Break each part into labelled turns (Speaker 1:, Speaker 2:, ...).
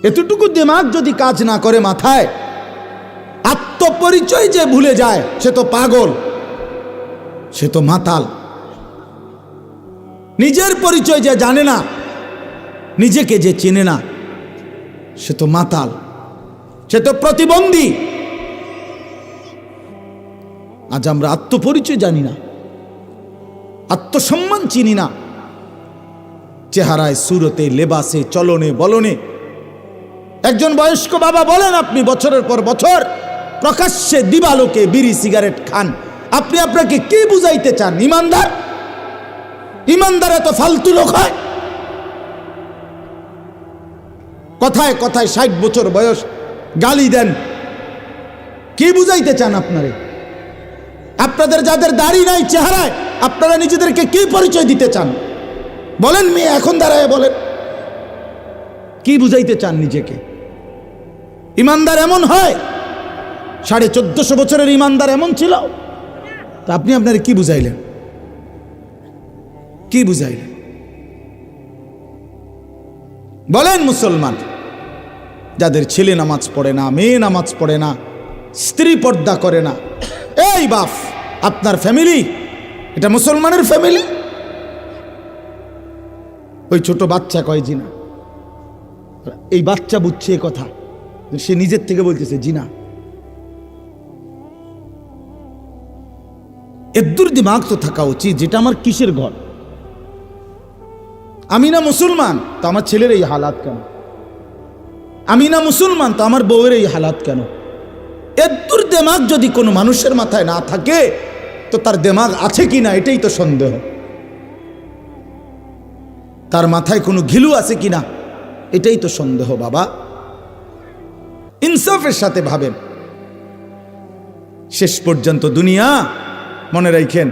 Speaker 1: এতটুকু দিমাগ যদি কাজ না করে মাথায়, আত্মপরিচয় যে ভুলে যায় সে তো পাগল, সে তো মাতাল। নিজের পরিচয় যে জানে না, নিজেকে যে চেনে না, সে তো মাতাল, সে তো প্রতিবন্ধী। আজ আমরা আত্মপরিচয় জানি না, আত্মসম্মান চিনি না। চেহারায়, সুরতে, লেবাসে, চলনে, বলনে। একজন বয়স্ক বাবা বলেন, আপনি বছরের পর বছর প্রকাশ্যে দিবালোকে বিড়ি সিগারেট খান, আপনি আপনাকে কি বুঝাইতে চান? ইমানদার? ইমানদার এত ফালতু লোক হয়? কথায় কথায় 60 বছর বয়স গালি দেন, কি বুঝাইতে চান আপনারে? আপনাদের যাদের দাড়ি নাই চেহারায়, আপনারা নিজেদেরকে কি পরিচয় দিতে চান? বলেন মেয়ে, এখন দাঁড়ায় বলেন, কি বুঝাইতে চান নিজেকে? ইমানদার এমন হয়? 1450 বছরের ইমানদার এমন ছিল? তা আপনি আপনার কি বুঝাইলেন? কি বুঝাইলেন বলেন? মুসলমান যাদের ছেলে নামাজ পড়ে না, মেয়ে নামাজ পড়ে না, স্ত্রী পর্দা করে না, এই বাপ, আপনার ফ্যামিলি এটা মুসলমানের ফ্যামিলি? ওই ছোট বাচ্চা কয় জিনা, এই বাচ্চা বুঝছে কথা, সে নিজের থেকে বলতেছে জিনা। এদ্দুর দিমাগ তো থাকা উচিত, যেটা আমার কিসের ঘর? আমি না মুসলমান তো আমার ছেলের এই হালাত কেন? আমি না মুসলমান তো আমার বউয়ের এই হালাত কেন? এদ্দুর দিমাগ যদি কোনো মানুষের মাথায় না থাকে, তো তার দিমাগ আছে কিনা এটাই তো সন্দেহ। তার মাথায় কোনো ঘিলু আছে কিনা এটাই তো সন্দেহ। বাবা, ইনসাফের সাথে ভাবেন। শেষ পর্যন্ত দুনিয়া, মনে রাখেন,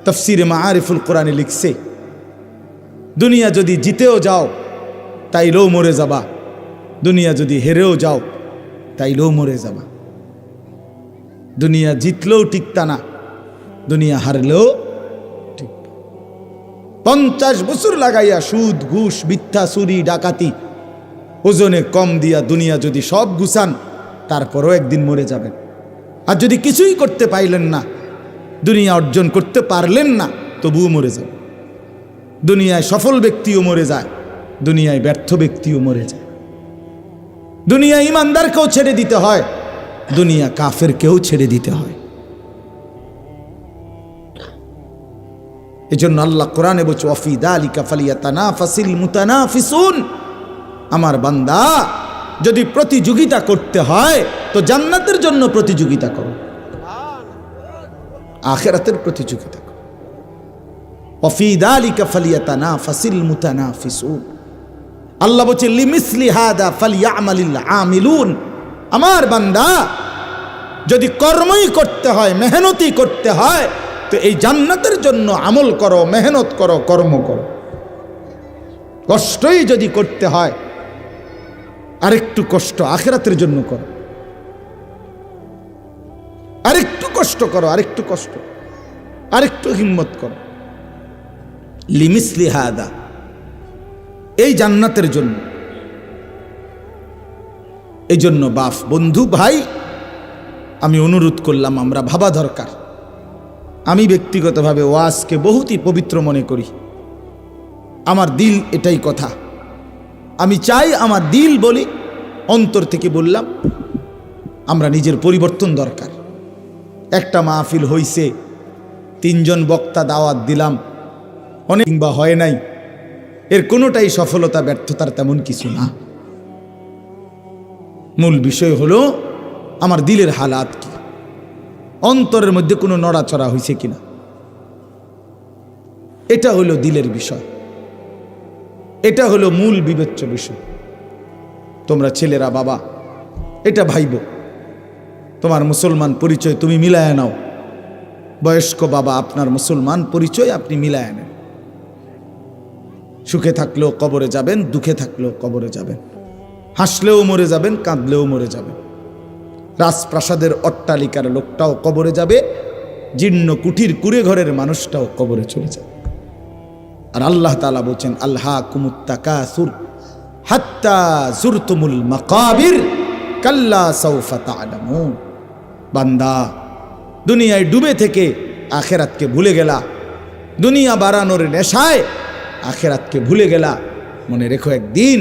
Speaker 1: তাফসীরে মাআরিফুল কোরআনে লিখছে, দুনিয়া যদি জিতেও যাও তাইলেও মরে যাবা, দুনিয়া যদি হেরেও যাও তাইলেও মরে যাবা। দুনিয়া জিতলেও টিকতা না, দুনিয়া হারলেও টিকবে। 50 বছর লাগাইয়া সুদ, ঘুষ, মিথ্যা, চুরি, ডাকাতি, ওজনে কম দিয়া দুনিয়া যদি সব গুছান, তারপরও একদিন মরে যাবেন। আর যদি কিছুই করতে পাইলেন না, দুনিয়া অর্জন করতে পারলেন না, তবুও মরে যাবেন। দুনিয়ায় সফল ব্যক্তিও মরে যায়, দুনিয়ায় ব্যর্থ ব্যক্তিও মরে যায়। দুনিয়া ইমানদারকেও ছেড়ে দিতে হয়, দুনিয়া কাফেরকেও ছেড়ে দিতে হয়। এজন্য আল্লাহ কোরআনে বলছে, ওয়াফি যালিকা ফালিয়াতানাফাসিল মুতানাফিসুন। আমার বান্দা, যদি প্রতিযোগিতা করতে হয় তো জান্নাতের জন্য প্রতিযোগিতা করো, আখিরাতের প্রতিযোগিতা করো। ওয়াফি যালিকা ফালিয়াতানাফাসিল মুতানাফিসুন। আল্লাহ বলছে, লিমিসলি হাদা ফালিয়ামালিল আমিলুন। আমার বান্দা, যদি কর্মই করতে হয়, মেহনতই করতে হয়, তো এই জান্নাতের জন্য আমল করো, মেহনত করো, কর্ম করো। কষ্টই যদি করতে হয়, আরেকটু কষ্ট আখিরাতের জন্য করো, আরেকটু কষ্ট করো, আরেকটু কষ্ট, আরেকটু হিম্মত করো। লিমিসলি হাদা, এই জান্নাতের জন্য। এই জন্য বাপ, বন্ধু, ভাই, আমি অনুরোধ করলাম, আমরা ভাবা দরকার। আমি ব্যক্তিগতভাবে ওয়াজকে বহুতই পবিত্র মনে করি। আমার দিল এটাই কথা, আমি চাই আমার দিল বলি, অন্তর থেকে বললাম, আমরা নিজের পরিবর্তন দরকার। একটা মাহফিল হইছে, 3 জন বক্তা দাওয়াত দিলাম, অনেক কিংবা হয় নাই, এর কোনোটাই সফলতা ব্যর্থতার তেমন কিছু না। মূল বিষয় হলো আমার দিলের হালাত কি, অন্তরের মধ্যে কোনো নড়াচড়া হয়েছে কিনা, এটা হলো দিলের বিষয়, এটা হলো মূল বিবেচ্য বিষয়। তোমরা ছেলেরা, বাবা, এটা ভাইব, তোমার মুসলমান পরিচয় তুমি মিলায় নাও। বয়স্ক বাবা, আপনার মুসলমান পরিচয় আপনি মিলায় নেন। সুখে থাকলেও কবরে যাবেন, দুঃখে থাকলেও কবরে যাবেন, হাসলেও মরে যাবেন, কাঁদলেও মরে যাবেন। রাজপ্রাসাদের অট্টালিকার লোকটাও কবরে যাবে, জীর্ণ কুঠির কুড়ে ঘরের মানুষটাও কবরে চলে যাবে। আর আল্লাহ তাআলা বলছেন, আল্লাহকুমুত তাকাসুর হাত্তা যুরতুমুল মাকাবির কাল্লা সাউফা তা'লামুন। বান্দা, দুনিয়ায় ডুবে থেকে আখেরাতকে ভুলে গেলা, দুনিয়া বাড়ানোর নেশায় আখেরাতকে ভুলে গেলা। মনে রেখো, একদিন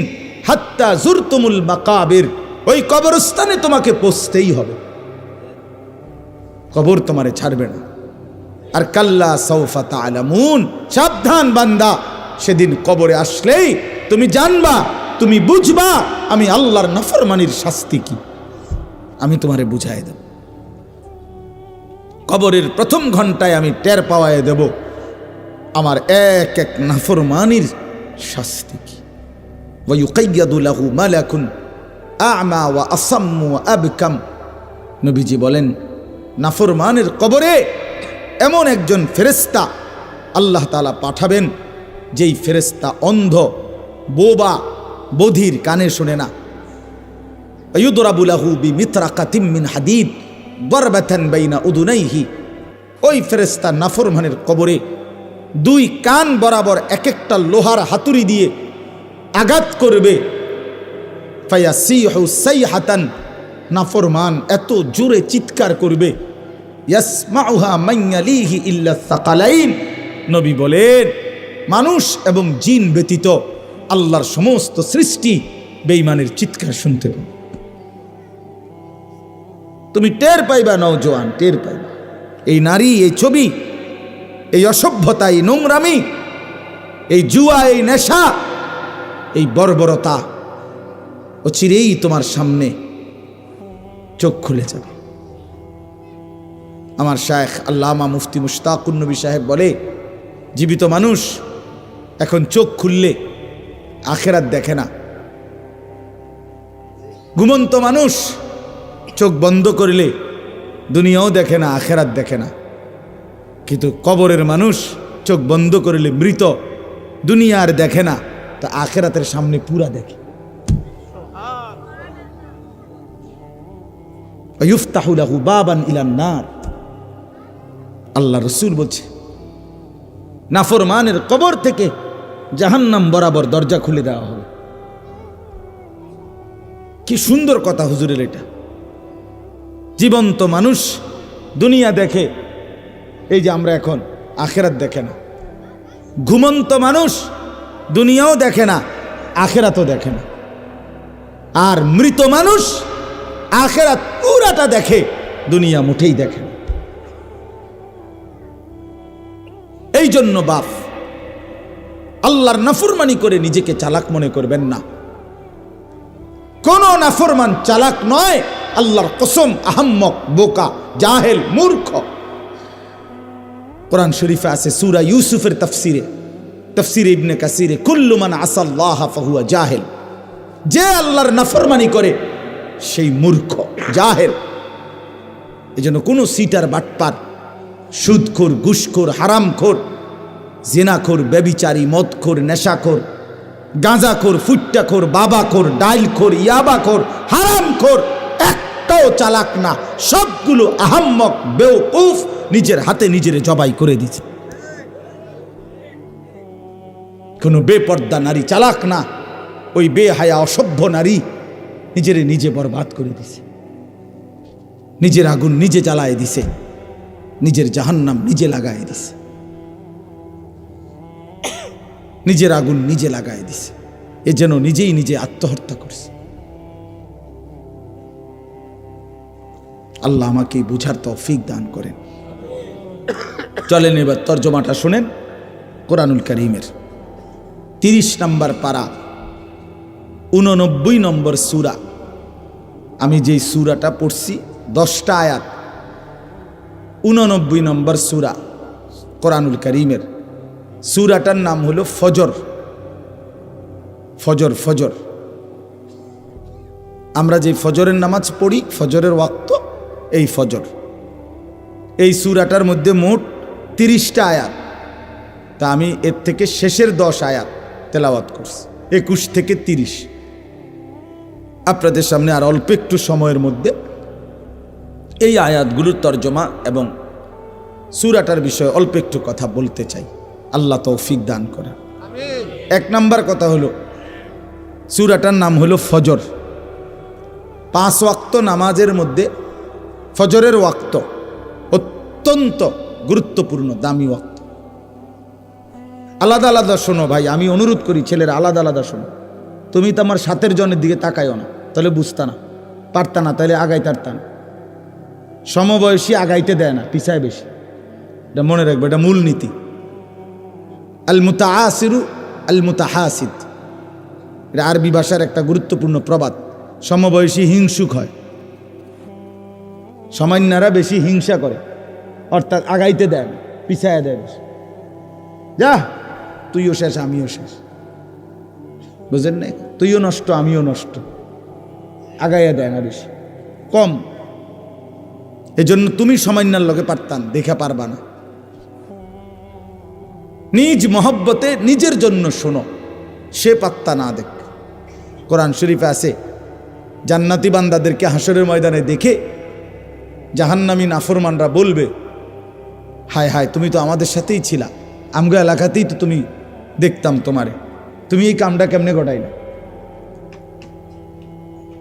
Speaker 1: হাত্তা যুরতুমুল মাকাবির, ওই কবরস্থানে তোমাকে পৌঁছতেই হবে। কবর তোমারে ছাড়বে না। আর কাল্লা সাউফা তা'লামুন, সাবধান বান্দা, সেদিন কবরে আসলেই তুমি জানবা, তুমি বুঝবা আমি আল্লাহর নাফরমানির শাস্তি কি। আমি তোমারে বুঝাই দেব। কবরের প্রথম ঘন্টায় আমি টের পাওয়ায় দেব আমার এক এক নাফরমানির শাস্তি কি। ওয়া ইউকাইয়াদু লাহু মালাকুন আ'মা ওয়া আসাম্মু ওয়া আবকাম। নবীজি বলেন, নাফরমানের কবরে এমন একজন ফেরেশতা আল্লাহ তাআলা পাঠাবেন, যেই ফেরেশতা অন্ধ, বোবা, বধির, কানে শোনে না। ইউদরাবু লাহু বিমিতরাকাতিম মিন হাদিদ দারবাতান বাইনা উদুনাইহি। ওই ফেরেশতা নাফরমানের কবরে দুই কান বরাবর এক একটা লোহার হাতুড়ি দিয়ে আঘাত করবে। ফায়াসিহু সাইহাতান, নাফরমান এত জোরে চিৎকার করবে, ইয়াসমাউহা মান ইয়ালিহি ইল্লা সাকালাইন। নবী বলেন, মানুষ এবং জিন ব্যতীত আল্লাহর সমস্ত সৃষ্টি বেঈমানের চিৎকার শুনতে পাবে। তুমি টের পাইবা, নওজোয়ান, টের পাইবা। এই নারী, এই ছবি, এই অসভ্যতা, এই নোংরামি, এই জুয়া, এই নেশা, এই বর্বরতা অচিরেই তোমার সামনে চোখ খুলে যাবে। আমার শায়েখ আল্লামা মুফতি মুশতাকুন নবী সাহেব বলে, জীবিত মানুষ এখন চোখ খুললে আখেরাত দেখে না। ঘুমন্ত মানুষ চোখ বন্ধ করলে দুনিয়াও দেখে না, আখেরাত দেখে না। কিন্তু কবরের মানুষ চোখ বন্ধ করলে মৃত, দুনিয়া আর দেখে না, তা আখেরাতের সামনে পুরা দেখে। ইফতাহু লাহু বাবান ইলান নার। আল্লাহ রাসূল বলছে, নাফরমানের কবর থেকে জাহান্নাম বরাবর দরজা খুলে দেওয়া হবে। কি সুন্দর কথা হুজুরের এটা। জীবন্ত মানুষ দুনিয়া দেখে, এই যে আমরা এখন, আখেরাত দেখে না। ঘুমন্ত মানুষ দুনিয়াও দেখে না, আখেরাতও দেখে না। আর মৃত মানুষ আখেরাত পুরাটা দেখে, দুনিয়া মুঠেই দেখে না। এই জন্য বাপ, আল্লাহর নাফরমানি করে নিজেকে চালাক মনে করবেন না। কোন নাফরমান চালাক নয়, আল্লাহর কসম, আহাম্মক, বোকা, জাহেল, মূর্খ। কোরআন শরীফে আছে সূরা ইউসুফের তাফসিরে ইবনে কাসিরে, কুল্লু মান আসাল্লাহ ফাহুয়া জাহেল। যে আল্লাহর নাফরমানি করে সেই মূর্খ, জাহেল। এজন্য কোনো সিটার, বাটপার, সুদখোর, ঘুষখোর, হারামখোর, জিনাখোর, ব্যভিচারী, মদখোর, নেশাখোর, গাঁজাখোর, ফুট্টাখোর, বাবাখোর, ডাইলখোর, ইয়াবাখোর, হারামখোর একটাও চালাক না। সবগুলো আহাম্মক, বেওকুফ, নিজের হাতে নিজের জবাই করে দিচ্ছে। কোনো বেপর্দা নারী চালাক না, ওই বেহায়া অসভ্য নারী নিজের নিজে বরবাদ করে দিছে। নিজের আগুন নিজে জ্বালায় দিছে, নিজের জাহান্নাম নিজে লাগায় দিছে, নিজের আগুন নিজে লাগায় দিছে। এ যেন নিজেই নিজে আত্মহত্যা করছে। আল্লাহ আমাকে বুঝার তৌফিক দান করেন। চলেন এবার তর্জমাটা শুনেন কোরআনুল কারীমের 30 নম্বর পারা, 89 নম্বর সূরা। আমি যেই সূরাটা পড়ছি 10টা আয়াত, 89 নম্বর সূরা কোরআনুল কারীমের। সূরাটার নাম হলো ফজর। ফজর, ফজর। আমরা যে ফজরের নামাজ পড়ি, ফজরের ওয়াক্ত, এই ফজর। এই সূরাটার মধ্যে মোট 30টা আয়াত। তা আমি এর থেকে শেষের 10 আয়াত তেলাওয়াত করছি, 21 থেকে 30। আপনাদের সামনে আর অল্প একটু সময়ের মধ্যে এই আয়াতগুলোর তর্জমা এবং সূরাটার বিষয়ে অল্প একটু কথা বলতে চাই। আল্লাহ তৌফিক দান করেন। 1 নাম্বার কথা হলো, সূরাটার নাম হলো ফজর। 5 ওয়াক্ত নামাজের মধ্যে ফজরের ওয়াক্ত অত্যন্ত গুরুত্বপূর্ণ, দামি ওয়াক্ত। আলাদা আলাদা শোনো ভাই, আমি অনুরোধ করি ছেলেরা আলাদা আলাদা শোনো। তুমি তো আমার সাথের জনের দিকে তাকাইও না, তাহলে বুঝতা না, পারতা না, তাহলে আগাইতে পারতা না। সমবয়সী আগাইতে দেয় না, পিছায় বেশি। এটা মনে রাখবে, এটা মূল নীতি। আল মুতাআসিরু আল মুতাহাসিদ, এটা আরবি ভাষার একটা গুরুত্বপূর্ণ প্রবাদ। সমবয়সী হিংসুক হয়, সামান্যরা বেশি হিংসা করে, অর্থাৎ আগাইতে দেয় না, পিছায় দেয় বেশি। যা তুইও শেষ আমিও শেষ, বুঝেন না? তুইও নষ্ট আমিও নষ্ট, আগাইয়া দেয় না বেশি, কম। এজন্য তুমি সামান্যার লগে পারতাম, দেখা পারবা না। নিজ মহব্বতে নিজের জন্য শোনো, সে পাত্তা না দেখ। কোরআন শরীফে আছে, জান্নাতি বান্দাদেরকে হাসরের ময়দানে দেখে জাহান্নামী নাফরমানরা বলবে, হায় হায়, তুমি তো আমাদের সাথেই ছিলা, আমগো এলাকাতেই তো তুমি দেখতাম তোমারে, তুমি এই কামটা কেমনে ঘটাইলা?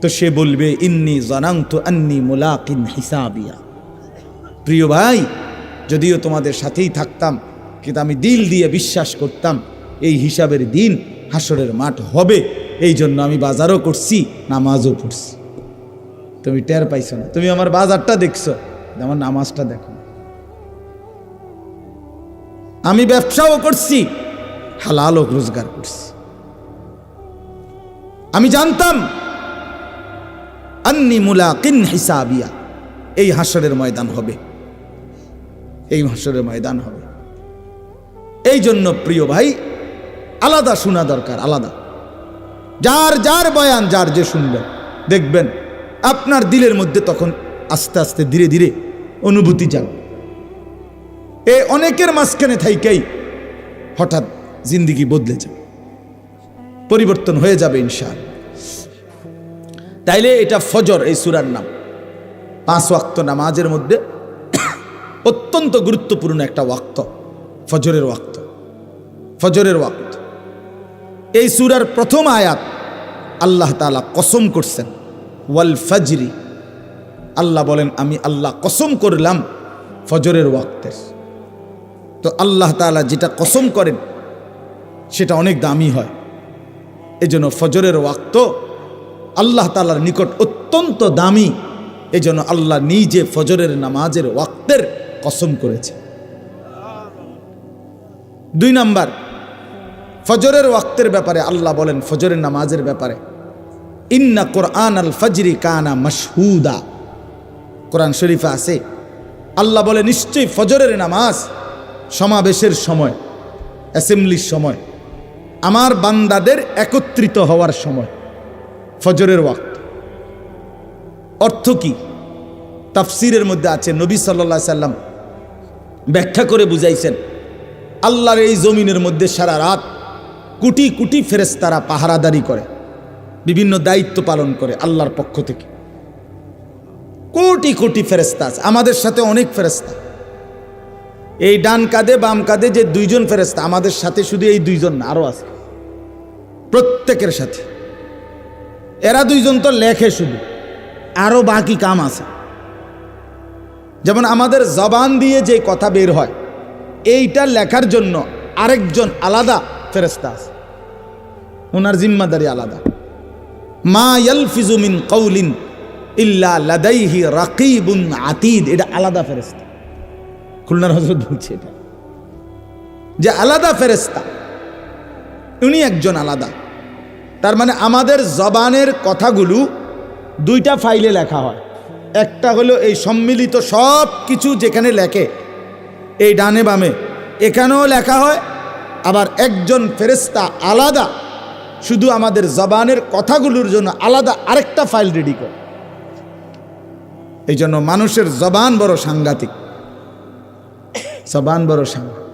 Speaker 1: তো সে বলবে, ইন্নী জানান্তু আন্নী মুলাকিন হিসাবিয়া। প্রিয় ভাই, যদিও তোমাদের সাথেই থাকতাম, কিন্তু আমি দিল দিয়ে বিশ্বাস করতাম এই হিসাবের দিন হাসরের মাঠ হবে, এই জন্য আমি বাজারও করছি, নামাজও পড়ছি। তুমি টের পাইছো না, তুমি আমার বাজারটা দেখছো, আমার নামাজটা দেখো। আমি ব্যবসাও করছি, হালালও রোজগার করছি। আমি জানতাম আন্নী মুলাকিন হিসাবিয়া, এই হাসরের ময়দান হবে, এই হাসরের ময়দান হবে। এই জন্য প্রিয় ভাই, আলাদা শোনা দরকার, আলাদা। যার যার বয়ান যার যে শুনবেন, দেখবেন আপনার দিলের মধ্যে তখন আস্তে আস্তে ধীরে ধীরে অনুভূতি যাবে। অনেকের মাঝখানে থাইকেই হঠাৎ জিন্দিগি বদলে যাবে, পরিবর্তন হয়ে যাবে ইনশাআল্লাহ। তাইলে এটা ফজর, এই সূরার নাম। 5 ওয়াক্ত নামাজের মধ্যে অত্যন্ত গুরুত্বপূর্ণ একটা ওয়াক্ত, ফজরের ওয়াক্ত। ফজরের ওয়াক্ত, এই সূরার প্রথম আয়াত আল্লাহ তাআলা কসম করছেন, ওয়াল ফজরি, আল্লাহ বলেন আমি আল্লাহ কসম করলাম ফজরের ওয়াক্তের। তো আল্লাহ তাআলা যেটা কসম করেন সেটা অনেক দামি হয়। এজন্য ফজরের ওয়াক্ত আল্লাহ তাআলার নিকট অত্যন্ত দামি। এজন্য আল্লাহ নিজে ফজরের নামাজের ওয়াক্তের কসম করেছে। 2 নাম্বার, ফজরের ওয়াক্তের ব্যাপারে আল্লাহ বলেন, ফজরের নামাজের ব্যাপারে, ইন্না কোরআন আল ফজরি কানা মাশহুদা। কোরআন শরীফে আছে, আল্লাহ বলে নিশ্চয়ই ফজরের নামাজ সমাবেশের সময়, অ্যাসেম্বলির সময়, আমার বান্দাদের একত্রিত হওয়ার সময় ফজরের ওয়াক্ত। অর্থ কি? তাফসিরের মধ্যে আছে, নবী সাল্লাল্লাহু আলাইহি সাল্লাম ব্যাখ্যা করে বুঝাইছেন, আল্লাহর এই জমিনের মধ্যে সারা রাত কোটি কোটি ফেরেশতারা পাহারাদারি করে, বিভিন্ন দায়িত্ব পালন করে আল্লাহর পক্ষ থেকে। কোটি কোটি ফেরেশতা আছে, আমাদের সাথে অনেক ফেরেশতা। এই ডান কাঁধে বাম কাঁধে যে 2 জন ফেরেশতা, আমাদের সাথে শুধু এই 2 জন না, আরো আছে প্রত্যেকের সাথে। এরা 2 জন তো লেখে শুধু, আরো বাকি কাম আছে। যেমন আমাদের জবান দিয়ে যে কথা বের হয়, এইটা লেখার জন্য আরেকজন আলাদা ফেরেশতা আছে, ওনার জিম্মাদারি আলাদা। মা ইয়ালফিজু মিন কাউলিন ইল্লা লাদাইহি রাকিবুন আতীদ, এটা আলাদা ফেরেশতা। খুলনার হযরত বলছে এটা, যে আলাদা ফেরেশতা, উনি একজন আলাদা। তার মানে আমাদের জবানের কথাগুলো 2টা ফাইলে লেখা হয়। একটা হলো এই সম্মিলিত সব কিছু যেখানে লেখে, এই ডানে বামে, এখানেও লেখা হয়। আবার একজন ফেরেশতা আলাদা শুধু আমাদের জবানের কথাগুলোর জন্য আলাদা আরেকটা ফাইল রেডি করে। এই জন্য মানুষের জবান বড় সাংঘাতিক, জবান বড় সাংঘাতিক।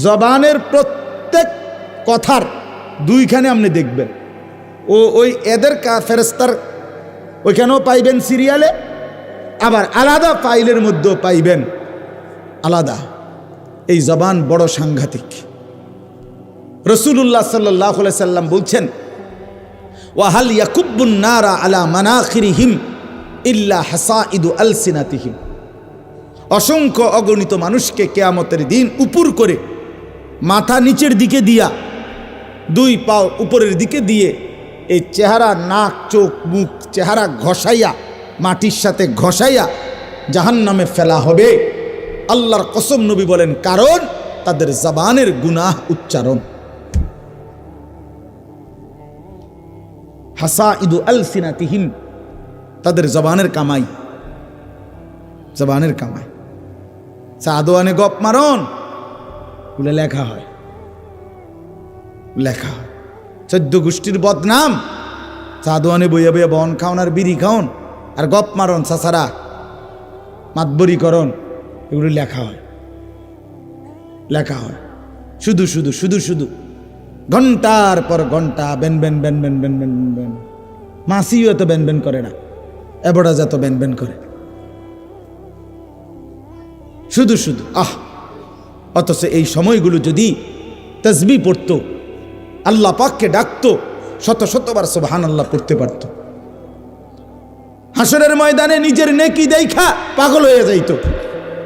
Speaker 1: জবানের প্রত্যেক কথার 2খানে আপনি দেখবেন, ওই এদের ফেরেশতার ওইখানেও পাইবেন সিরিয়ালে, আবার আলাদা ফাইলের মধ্যেও পাইবেন আলাদা। এই জবান বড় সাংঘাতিক। রাসূলুল্লাহ সাল্লাল্লাহু আলাইহি সাল্লাম বলছেন, ওয়াহাল ইয়াকুব্বুন নারা আলা মানাখিরিহিম ইল্লা হাসাইদু আলসিনাতিহিম। অসংখ্য অগণিত মানুষকে কিয়ামতের দিন উপর করে মাথা নিচের দিকে দিয়া, দুই পাও উপরের দিকে দিয়ে এই চেহারা, নাক, চোখ, মুখ, চেহারা ঘষাইয়া, মাটির সাথে ঘষাইয়া জাহান্নামে ফেলা হবে। আল্লাহর কসম নবী বলেন, কারণ তাদের জবানের গুনাহ উচ্চারণ। হাসাইদু আলসিনাতিহিম, তাদের জবানের কামাই, জবানের কামাই। সাদোয়ানে গপ মারন বলে লেখা হয়, লেখা হয়। 14 গোষ্ঠীর বদনাম, সাদোয়ানে বইয়া বইয়া বন খাওন আর বিড়ি খাওন আর গপ মারন, চাচারা মাতবরি করন, এগুলো লেখা হয়, লেখা হয়। শুধু শুধু শুধু শুধু ঘন্টার পর ঘন্টা বেন বেন বেন বেন বেন বেন বেন। মাসিও এত বেন বেন করে না, এবড়া যত বেন বেন করে, শুধু শুধু আহ। অথচ এই সময়গুলো যদি তাসবিহ পড়তো, আল্লাহ পাককে ডাকতো, শত শতবার সুবহানাল্লাহ পড়তে পারত, হাসরের ময়দানে নিজের নেকি দেখা পাগল হয়ে যাইতো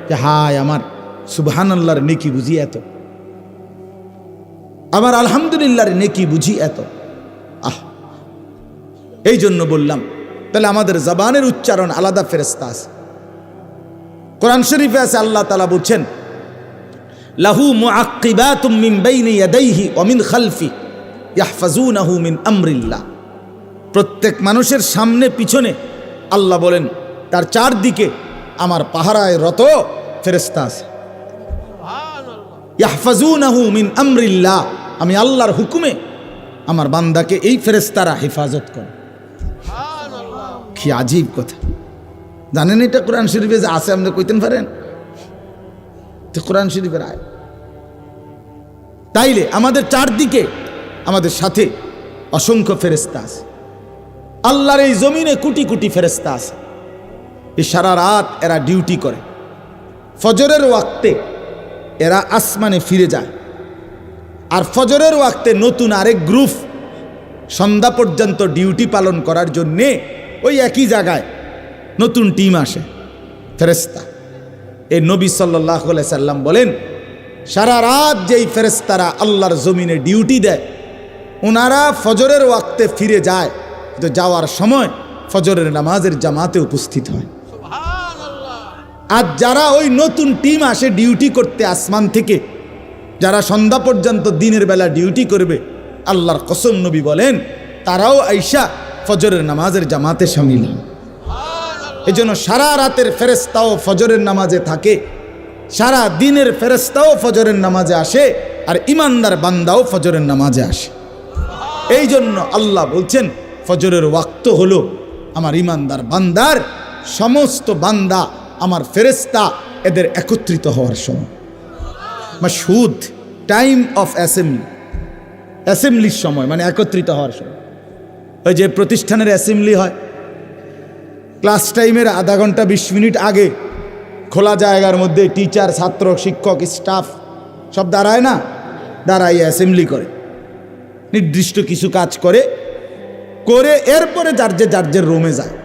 Speaker 1: যে হায় আমার সুবহানাল্লাহর নেকি বুঝি এত, আমার আলহামদুলিল্লাহর নেকি বুঝি এত। আহ, এই জন্য বললাম, তাহলে আমাদের জবানের উচ্চারণ আলাদা ফেরেশতা আছে। কোরআন শরীফে আছে, আল্লাহ তাআলা বলছেন, লাহু মুআক্কিবাতুম মিন বাইনি ইয়াদাইহি ওয়া মিন খালফি ইয়াহফাজুনাহু মিন আমরিল্লাহ। প্রত্যেক মানুষের সামনে পিছনে আল্লাহ বলেন তার চারদিকে আমার পাহারায় রত ফেরেশতা আছে। ইয়াহফাজুনাহু মিন আমরিল্লাহ, আমি আল্লাহর হুকুমে আমার বান্দাকে এই ফেরেশতারা হেফাজত করে। কি আজীব কথা! জানেন এটা কোরআন শরীফে যে আছে, আপনি কইতেন পারেন? তো কোরআন শরীফের আয়াত। তাইলে আমাদের চারদিকে, আমাদের সাথে অসংখ্য ফেরেশতা আছে। আল্লাহর এই জমিনে কোটি কোটি ফেরেশতা আছে। এই সারা রাত এরা ডিউটি করে। ফজরের ওয়াক্তে এরা আসমানে ফিরে যায়, আর ফজরের ওয়াক্তে নতুন আরেক গ্রুপ সন্ধ্যা পর্যন্ত ডিউটি পালন করার জন্যে ওই একই জায়গায় নতুন টিম আসে ফেরেশতা। এই নবী সাল্লাল্লাহু আলাইহি সাল্লাম বলেন, সারা রাত যেই ফেরেশতারা আল্লাহর জমিনে ডিউটি দেয়, ওনারা ফজরের ওয়াক্তে ফিরে যায়, কিন্তু যাওয়ার সময় ফজরের নামাজের জামাতে উপস্থিত হয়। আর যারা ওই নতুন টিম আসে ডিউটি করতে আসমান থেকে, যারা সন্ধ্যা পর্যন্ত দিনের বেলা ডিউটি করবে, আল্লাহর কসম নবী বলেন তারাও আইসা ফজরের নামাজের জামাতে শামিল হয়। এই জন্য সারা রাতের ফেরেশতাও ফজরের নামাজে থাকে, সারা দিনের ফেরেশতাও ফজরের নামাজে আসে, আর ইমানদার বান্দাও ফজরের নামাজে আসে। এই জন্য আল্লাহ বলছেন ফজরের ওয়াক্ত হলো আমার ইমানদার বান্দার, সমস্ত বান্দা আমার ফেরেশতা এদের একত্রিত হওয়ার সময়। মাশহুদ, টাইম অফ অ্যাসেম্বলি, অ্যাসেম্বলির সময় মানে একত্রিত হওয়ার সময়। ওই যে প্রতিষ্ঠানের অ্যাসেম্বলি হয়, ক্লাস টাইমের আধা ঘন্টা 20 মিনিট আগে খোলা জায়গার মধ্যে টিচার, ছাত্র, শিক্ষক, স্টাফ সব দাঁড়ায় না, দাঁড়াই অ্যাসেম্বলি করে, নির্দিষ্ট কিছু কাজ করে করে এরপরে যার যে রুমে যায়।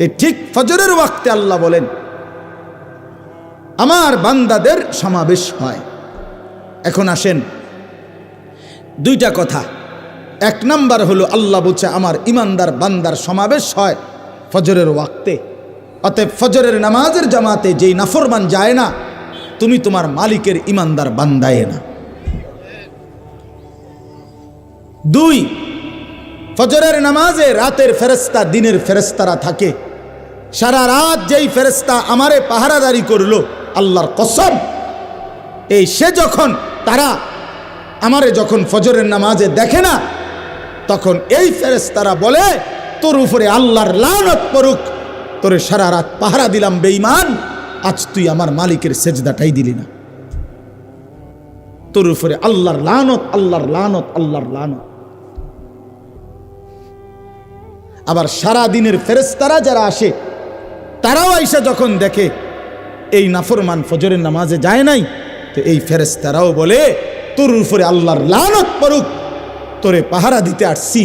Speaker 1: এই ঠিক ফজরের ওয়াক্তে আল্লাহ বলেন আমার বান্দাদের সমাবেশ হয়। এখন আসেন, দুইটা কথা। এক নাম্বার হলো আল্লাহ বলছে আমার ইমানদার বান্দার সমাবেশ হয় ফজরের ওয়াক্তে। অতএব ফজরের নামাজের জামাতে যেই নাফরমান যায় না, তুমি তোমার মালিকের ইমানদার বান্দায় না। দুই, ফজরের নামাজে রাতের ফেরেশতা দিনের ফেরেশতারা থাকে। সারা রাত যেই ফেরেশতা আমারে পাহারাদারি করলো, আল্লাহর কসম, এই সে যখন তারা আমারে যখন ফজরের নামাজে দেখে না, তখন এই ফেরেশতারা বলে তোর উপরে আল্লাহর লানত পড়ুক, তোরে সারা রাত পাহারা দিলাম বেঈমান, আজ তুই আমার মালিকের সেজদাটাই দিলি না, তোর উপরে আল্লাহর লানত, আল্লাহর লানত, আল্লাহর লানত। আবার সারা দিনের ফেরেশতারা যারা আসে, তারাও আইসা যখন দেখে এই নাফরমান ফজরের নামাজে যায় নাই, তো এই ফেরেশতারাও বলে তোর উপরে আল্লাহর লানত পড়ুক, তোরে পাহারা দিতে আসছি,